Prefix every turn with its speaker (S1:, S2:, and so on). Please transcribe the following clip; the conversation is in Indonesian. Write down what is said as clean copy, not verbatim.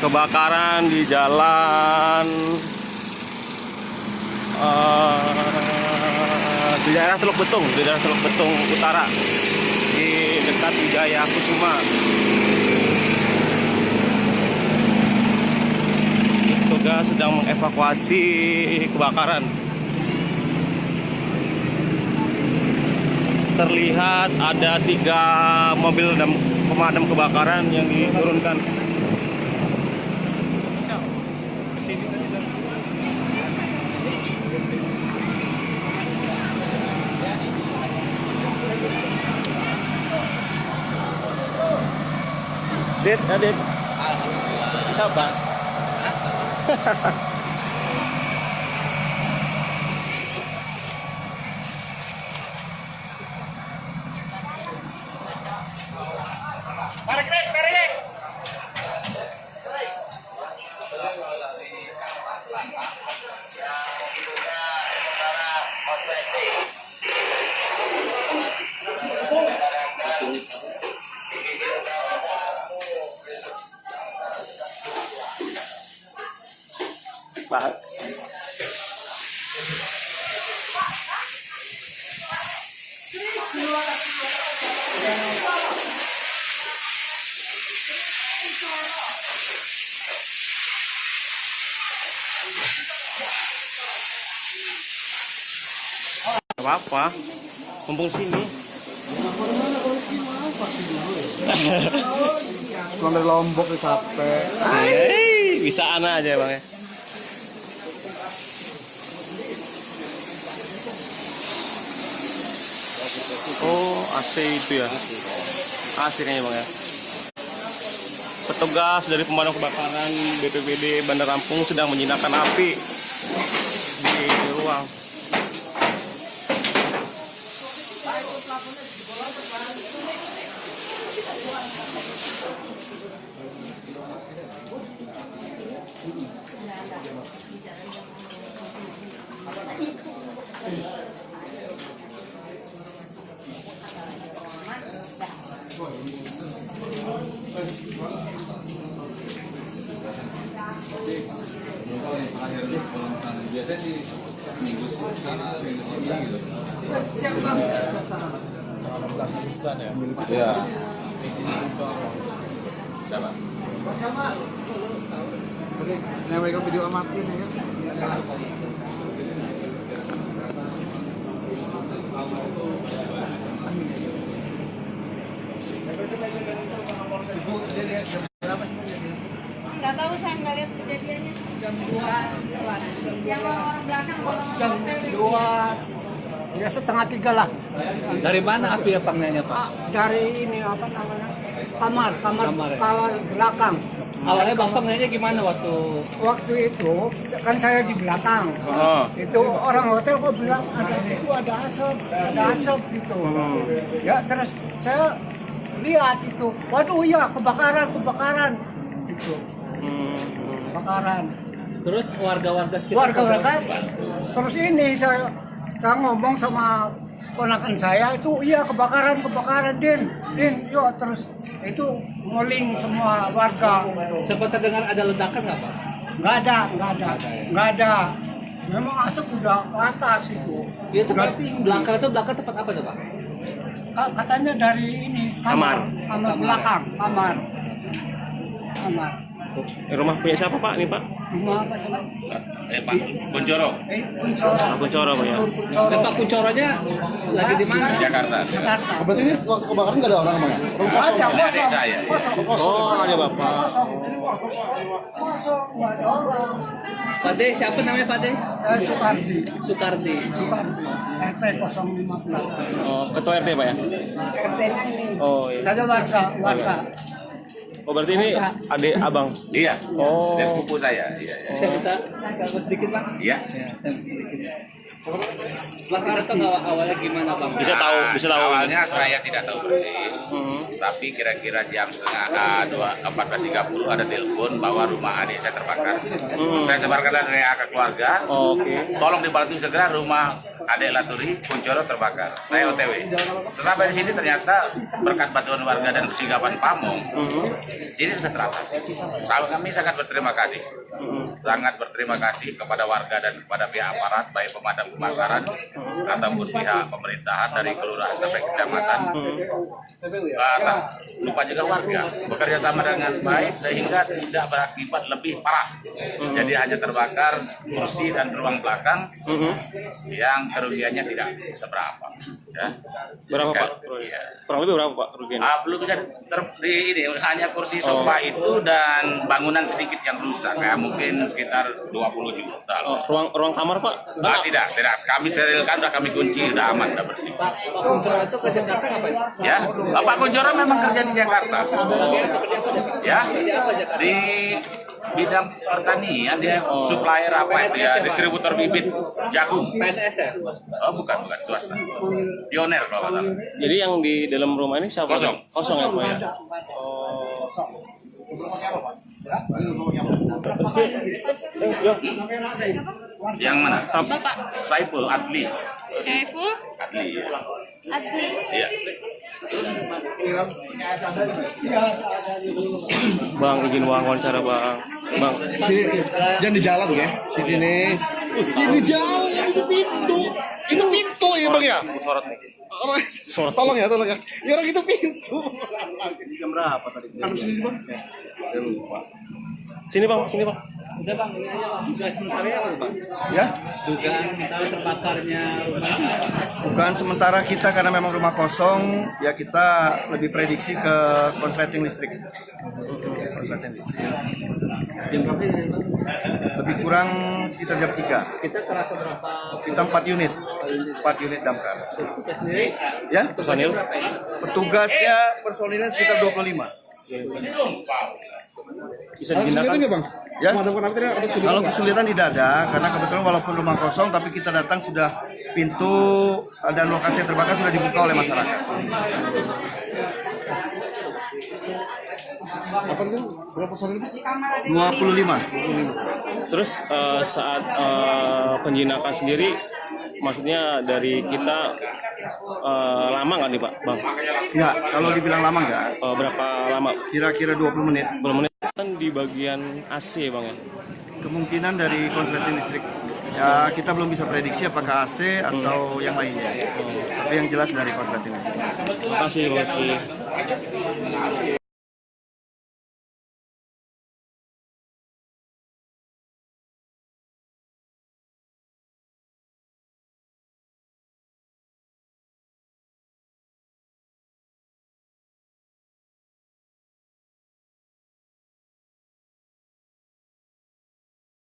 S1: Kebakaran di jalan di daerah Teluk Betung Utara di dekat Wijaya Kusuma. Petugas sedang mengevakuasi kebakaran. Terlihat ada 3 mobil pemadam kebakaran yang diturunkan. Dit. Coba. Tarik. Pak. Apa? Mumpung sini.
S2: Pulang dari Lombok capek.
S1: Bisa ana aja bang ya. Oh, AC itu ya. AC kayaknya bang ya. Petugas dari pemadam kebakaran BPBD Bandar Lampung sedang menjinakkan api di ruang.
S3: Biasanya sih minggu sana minggu sini gitu. Iya. Siapa?
S2: Nah, mereka video amatir ya.
S4: Nggak tahu, saya nggak lihat kejadiannya. Jam 2 yang orang belakang
S5: jam 2 ya setengah 3 lah.
S3: Dari mana api ya panggilnya Pak?
S5: Dari ini apa namanya, kamar
S3: Kamar ya?
S5: belakang.
S3: Awalnya Bapak nanya gimana
S5: Waktu itu kan saya di belakang. Itu orang hotel kok bilang ada asap gitu. Ya terus saya lihat itu, waduh iya kebakaran gitu. Kebakaran.
S3: Terus warga-warga sekitar
S5: Terus ini saya ngomong sama ponakan saya itu, iya kebakaran Din, yuk. Terus itu nguling semua warga.
S3: sempat terdengar ada ledakan nggak Pak?
S5: Nggak ada. Memang asap udah ke atas itu.
S3: Iya tempat belakang tempat apa tuh Pak?
S5: Katanya dari ini kamar belakang, kamar.
S1: Rumah punya siapa Pak? Nih Pak?
S5: Rumah apa sih?
S1: Pak Kuncoro. Kuncoro Pak ya.
S3: Pak Kuncoronya lagi di mana?
S4: Jakarta.
S2: Berarti ini waktu kebakaran nggak ada orang bang? Kosong.
S1: Oh, ada Bapak.
S5: Kosong, nggak ada orang.
S3: Pak De, siapa namanya Pak De?
S5: Saya
S3: Sukardi.
S5: RT 015.
S1: Oh, ketua RT Pak ya?
S5: RT-nya ini.
S1: Oh iya.
S5: Saya warga.
S1: Oh berarti ini adik abang?
S4: Iya.
S1: Oh.
S4: Dia sepupu saya. Iya.
S3: Bisa minta sedikit Pak?
S4: Iya.
S3: Ya, sedikit.
S6: Bang, kita tahu nggak awalnya gimana bang?
S1: Bisa tahu.
S3: Awalnya saya tidak tahu persis, tapi kira-kira jam setengah 14.30 ada telepon bahwa rumah adik saya terbakar. Saya sebarkan dari ke keluarga, tolong dibantu segera rumah adik Laturi Kuncoro terbakar. Saya OTW. Setelah di sini ternyata berkat bantuan warga dan kesigapan Pamong, ini sudah teratasi. Kami sangat berterima kasih. Sangat berterima kasih kepada warga dan kepada pihak aparat, baik pemadam kebakaran ataupun pihak pemerintahan dari kelurahan sampai kecamatan. Lupa juga warga bekerja sama dengan baik sehingga tidak berakibat lebih parah. Jadi hanya terbakar kursi dan ruang belakang yang kerugiannya tidak seberapa. Ya.
S1: Berapa Pak?
S3: Iya.
S1: Kurang lebih berapa Pak kerugiannya?
S3: Belum bisa ini hanya kursi sofa itu dan bangunan sedikit yang rusak, kayak mungkin sekitar 20 juta.
S1: Ruang kamar Pak?
S3: Tidak. Kami sterilkan, udah kami kunci, udah aman, udah bersih.
S6: Kuncoro itu kerja Jakarta apa ya?
S3: Ya, Bapak Kuncoro memang kerja di Jakarta. Ya, di bidang pertanian dia supplier apa itu ya, distributor bibit jagung.
S6: PNS ya?
S3: Oh bukan swasta. Pioner kalau nggak salah.
S1: Jadi yang di dalam rumah ini siapa?
S3: Kosong.
S1: Kosong ya Pak ya?
S3: Yang mana? Saiful Adli.
S4: Syaiful
S3: Adli. Ya.
S4: Adli.
S3: Iya.
S1: Bang, izin wawancara Bang. Bang,
S2: Jangan di jalan ya. Sini nih. Ini di jalan, itu pintu. Itu pintu ya bang ya.
S1: sorot nih.
S2: Tolong ya. Ya orang itu pintu. Jam berapa tadi? Kan sini bang. Saya lupa.
S1: Sini Bang.
S6: Udah bang, ini aja bang. Dugaan sementara apa bang?
S2: Ya.
S6: Dugaan sementara terbakarnya rumah.
S2: Bukan sementara kita karena memang rumah kosong, ya kita lebih prediksi ke konsleting listrik.
S6: Jam berapa ya?
S2: Lebih kurang sekitar jam 3.
S6: Kita kerasa berapa?
S2: Kita 4 unit. 4 unit damkar.
S6: Kita sendiri?
S2: Ya,
S1: Personil?
S6: Berapa ya?
S2: petugasnya personilnya sekitar 25.
S1: Bisa dijinakan?
S2: Bang? Ya, kalau kesulitan tidak ada, karena kebetulan walaupun rumah kosong, tapi kita datang sudah pintu dan lokasi yang terbakar sudah dibuka oleh masyarakat. Apa itu? Berapa personil? 25.
S1: Terus saat penjinakan sendiri, maksudnya dari kita lama nggak nih Pak? Bang?
S2: Enggak, kalau dibilang lama enggak.
S1: Berapa lama?
S2: Kira-kira 20 menit.
S1: 20 menit kan di bagian AC Bang ya?
S2: Kemungkinan dari konsleting listrik. Ya, kita belum bisa prediksi apakah AC atau yang lainnya. Tapi yang jelas dari konsleting listrik.
S1: Terima kasih Bang.